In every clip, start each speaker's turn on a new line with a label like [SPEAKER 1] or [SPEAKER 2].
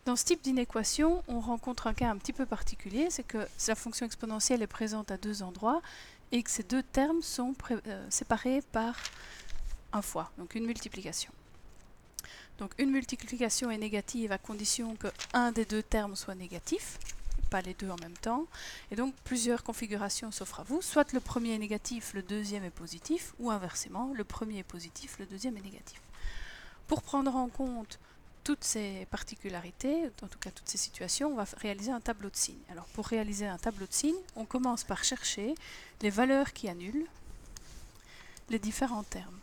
[SPEAKER 1] Dans ce type d'inéquation, on rencontre un cas un petit peu particulier, c'est que la fonction exponentielle est présente à deux endroits et que ces deux termes sont séparés par un fois, donc une multiplication. Donc une multiplication est négative à condition que un des deux termes soit négatif, pas les deux en même temps, et donc plusieurs configurations s'offrent à vous, soit le premier est négatif, le deuxième est positif, ou inversement, le premier est positif, le deuxième est négatif. Pour prendre en compte toutes ces particularités, en tout cas toutes ces situations, on va réaliser un tableau de signes. Alors pour réaliser un tableau de signes, on commence par chercher les valeurs qui annulent les différents termes.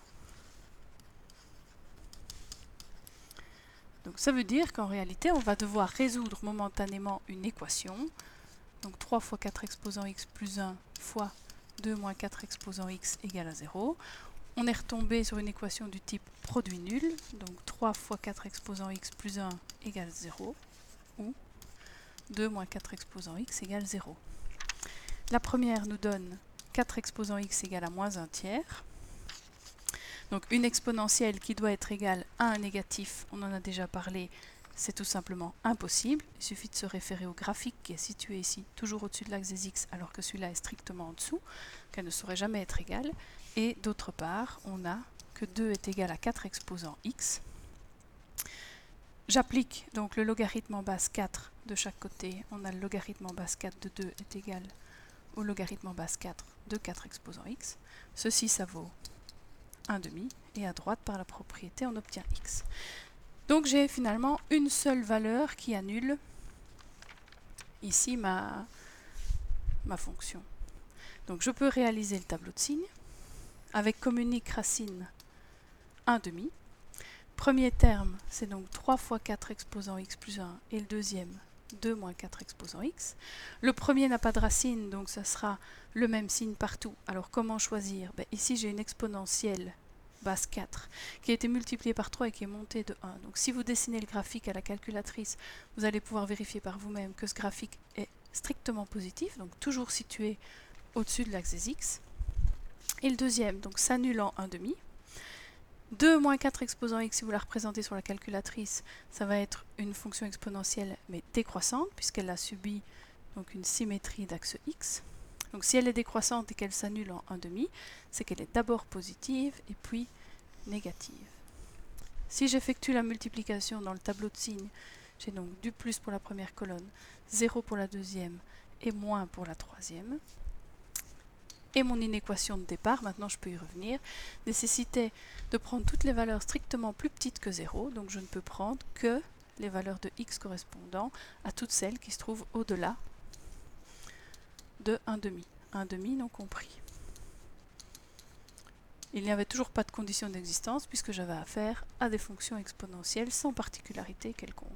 [SPEAKER 1] Donc ça veut dire qu'en réalité, on va devoir résoudre momentanément une équation. Donc 3 fois 4 exposant x plus 1 fois 2 moins 4 exposant x égale à 0. On est retombé sur une équation du type produit nul, donc 3 fois 4 exposant x plus 1 égale 0, ou 2 moins 4 exposant x égale 0. La première nous donne 4 exposant x égale à moins 1 tiers. Donc une exponentielle qui doit être égale à un négatif, on en a déjà parlé, c'est tout simplement impossible. Il suffit de se référer au graphique qui est situé ici, toujours au-dessus de l'axe des x, alors que celui-là est strictement en dessous, qu'elle ne saurait jamais être égale. Et d'autre part, on a que 2 est égal à 4 exposant x. J'applique donc le logarithme en base 4 de chaque côté. On a le logarithme en base 4 de 2 est égal au logarithme en base 4 de 4 exposant x. Ceci, ça vaut 1,5, et à droite, par la propriété, on obtient x. Donc j'ai finalement une seule valeur qui annule ici ma fonction. Donc je peux réaliser le tableau de signes avec comme unique racine 1,5. Premier terme, c'est donc 3 fois 4 exposant x plus 1, et le deuxième, 2 moins 4 exposant x. Le premier n'a pas de racine, donc ça sera le même signe partout. Alors comment choisir? Ici j'ai une exponentielle base 4 qui a été multipliée par 3 et qui est montée de 1. Donc si vous dessinez le graphique à la calculatrice, vous allez pouvoir vérifier par vous-même que ce graphique est strictement positif, donc toujours situé au-dessus de l'axe des x. Et le deuxième, donc s'annule en 1,5. 2 moins 4 exposant x, si vous la représentez sur la calculatrice, ça va être une fonction exponentielle mais décroissante, puisqu'elle a subi donc une symétrie d'axe x. Donc si elle est décroissante et qu'elle s'annule en 1,5, c'est qu'elle est d'abord positive et puis négative. Si j'effectue la multiplication dans le tableau de signes, j'ai donc du plus pour la première colonne, 0 pour la deuxième et moins pour la troisième. Et mon inéquation de départ, maintenant je peux y revenir, nécessitait de prendre toutes les valeurs strictement plus petites que 0, donc je ne peux prendre que les valeurs de x correspondant à toutes celles qui se trouvent au-delà de 1,5. 1,5 non compris. Il n'y avait toujours pas de condition d'existence puisque j'avais affaire à des fonctions exponentielles sans particularité quelconque.